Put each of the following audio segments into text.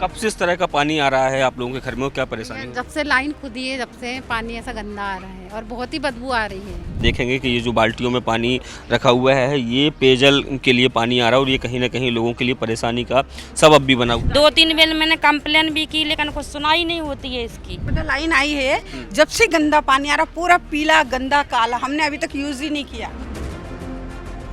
कब से इस तरह का पानी आ रहा है आप लोगों के घर में, क्या परेशानी है? जब से लाइन खुदी है जब से पानी ऐसा गंदा आ रहा है और बहुत ही बदबू आ रही है। देखेंगे कि ये जो बाल्टियों में पानी रखा हुआ है ये पेयजल के लिए पानी आ रहा है और ये कहीं ना कहीं लोगों के लिए परेशानी का सबब भी बना हुआ। 2-3 बार मैंने कंप्लेन भी की लेकिन कुछ सुनाई नहीं होती है इसकी। लाइन आई है जब से गंदा पानी आ रहा, पूरा पीला गंदा काला, हमने अभी तक यूज ही नहीं किया।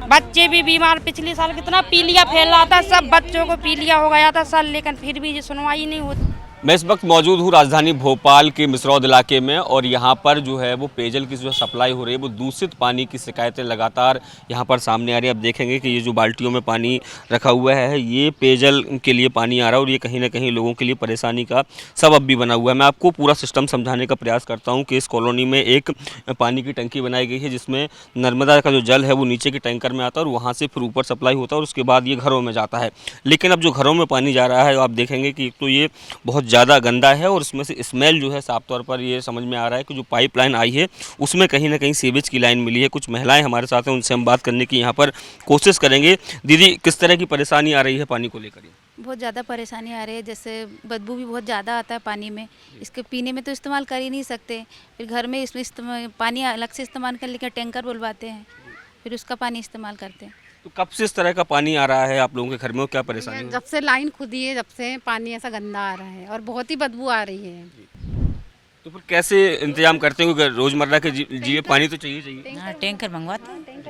बच्चे भी बीमार, पिछले साल कितना पीलिया फैल रहा था, सब बच्चों को पीलिया हो गया था सर, लेकिन फिर भी ये सुनवाई नहीं होती। मैं इस वक्त मौजूद हूँ राजधानी भोपाल के मिसरौद इलाके में और यहाँ पर जो है वो पेयजल की जो सप्लाई हो रही है वो दूषित पानी की शिकायतें लगातार यहाँ पर सामने आ रही है। अब देखेंगे कि ये जो बाल्टियों में पानी रखा हुआ है ये पेयजल के लिए पानी आ रहा है और ये कहीं ना कहीं लोगों के लिए परेशानी का सबब भी बना हुआ है। मैं आपको पूरा सिस्टम समझाने का प्रयास करता हूँ कि इस कॉलोनी में एक पानी की टंकी बनाई गई है जिसमें नर्मदा का जो जल है वो नीचे के टैंकर में आता है और वहाँ से फिर ऊपर सप्लाई होता है और उसके बाद ये घरों में जाता है। लेकिन अब जो घरों में पानी जा रहा है आप देखेंगे कि तो ये बहुत ज़्यादा गंदा है और उसमें से स्मेल जो है साफ तौर पर ये समझ में आ रहा है कि जो पाइपलाइन आई है उसमें कहीं ना कहीं सीवेज की लाइन मिली है। कुछ महिलाएं हमारे साथ हैं, उनसे हम बात करने की यहाँ पर कोशिश करेंगे। दीदी, किस तरह की परेशानी आ रही है पानी को लेकर? बहुत ज़्यादा परेशानी आ रही है, जैसे बदबू भी बहुत ज़्यादा आता है पानी में, इसके पीने में तो इस्तेमाल कर ही नहीं सकते, फिर घर में इसमें पानी अलग से इस्तेमाल कर लेकर टैंकर बुलवाते हैं, फिर उसका पानी इस्तेमाल करते हैं। तो कब से इस तरह का पानी आ रहा है आप लोगों के घर में, क्या परेशानी है? जब से लाइन खुदी है जब से पानी ऐसा गंदा आ रहा है और बहुत ही बदबू आ रही है। तो फिर कैसे इंतजाम करते हो? रोजमर्रा के जीवन पानी तो चाहिए। हाँ, टैंकर मंगवाते हैं।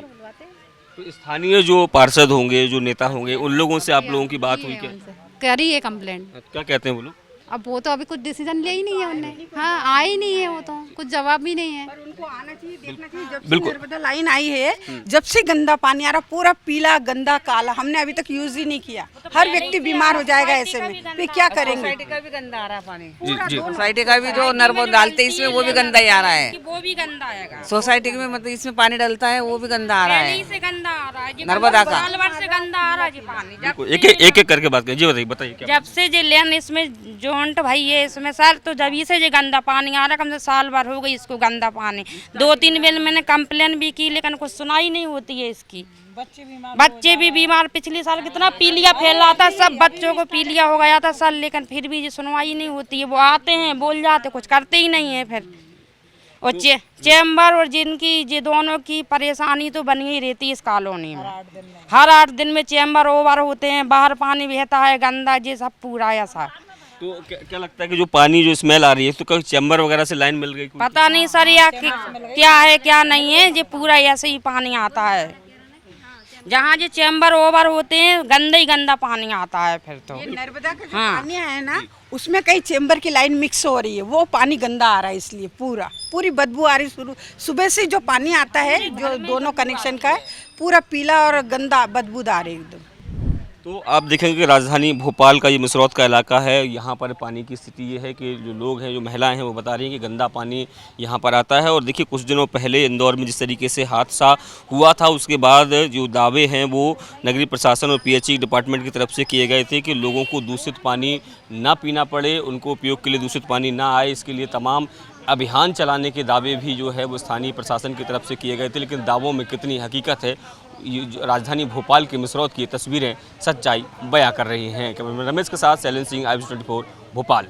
तो स्थानीय जो पार्षद होंगे, जो नेता होंगे, उन लोगों से आप लोगों की बात हुई क्या? करी है कंप्लेंट। क्या कहते हैं वो लोग? अब वो तो अभी कुछ डिसीजन लिया ही नहीं है उन्होंने। हाँ, आए ही नहीं है, वो तो कुछ जवाब भी नहीं है। उनको आना चाहिए, देखना चाहिए। जब से बिल्कुल। नर्मदा लाइन आई है जब से गंदा पानी आ रहा, पूरा पीला गंदा काला, हमने अभी तक यूज ही नहीं किया। हर व्यक्ति बीमार हो जाएगा ऐसे में, फिर क्या करेंगे? सोसाइटी का भी गंदा आ रहा है पानी। जी। सोसाइटी का भी जो नर्मदा डालते हैं इसमें वो भी गंदा ही आ रहा है। वो भी गंदा आएगा। सोसाइटी में मतलब इसमें पानी डलता है वो भी गंदा आ रहा पहले है। से गंदा आ रहा है, नर्मदा का। साल भर से गंदा आ रहा है जी पानी। बिल्कुल, एक एक करके बात करें। जी बताइए क्या? जब से जे लेन इसमें जॉइंट भाई है इसमें सर, तो जब से जे गंदा पानी आ रहा है, कम से साल भर हो गई इसको गंदा पानी। 2-3 बार मैंने कंप्लेन भी की लेकिन कुछ सुनाई नहीं होती है इसकी। बच्चे भी बीमार, पिछले साल कितना पीलिया फैल रहा था, सब बच्चों को पीलिया हो गया था सर, लेकिन फिर भी ये सुनवाई नहीं होती है। वो आते हैं बोल जाते, कुछ करते ही नहीं है फिर। और चैम्बर और जिनकी ये दोनों की परेशानी तो बनी ही रहती है इस कॉलोनी में। हर 8 दिन में चैम्बर ओवर होते हैं, बाहर पानी बहता है गंदा, ये सब पूरा ऐसा। तो क्या लगता है कि जो पानी जो स्मेल आ रही है तो कहीं चैम्बर वगैरह से लाइन मिल गई? पता नहीं सर या क्या है क्या नहीं है, ये पूरा ऐसे ही पानी आता है। जहाँ जो चैम्बर ओवर होते हैं गंदा ही गंदा पानी आता है फिर तो। ये नर्मदा का जो पानी है ना, उसमें कई चेंबर की लाइन मिक्स हो रही है, वो पानी गंदा आ रहा है, इसलिए पूरी बदबू आ रही। सुबह से जो पानी आता है जो दोनों कनेक्शन का है, पूरा पीला और गंदा बदबूदार है एकदम। तो आप देखेंगे कि राजधानी भोपाल का ये मिसरौद का इलाका है। यहाँ पर पानी की स्थिति ये है कि जो लोग हैं, जो महिलाएं हैं, वो बता रही हैं कि गंदा पानी यहाँ पर आता है। और देखिए, कुछ दिनों पहले इंदौर में जिस तरीके से हादसा हुआ था उसके बाद जो दावे हैं वो नगरीय प्रशासन और पीएचई डिपार्टमेंट की तरफ से किए गए थे कि लोगों को दूषित पानी ना पीना पड़े, उनको उपयोग के लिए दूषित पानी ना आए, इसके लिए तमाम अभियान चलाने के दावे भी जो है वो स्थानीय प्रशासन की तरफ से किए गए थे। लेकिन दावों में कितनी हकीकत है, ये राजधानी भोपाल के मिसरौद की तस्वीरें सच्चाई बयां कर रही हैं। कैमरामैन रमेश के साथ शैलेंद्र सिंह, IBC 24 भोपाल।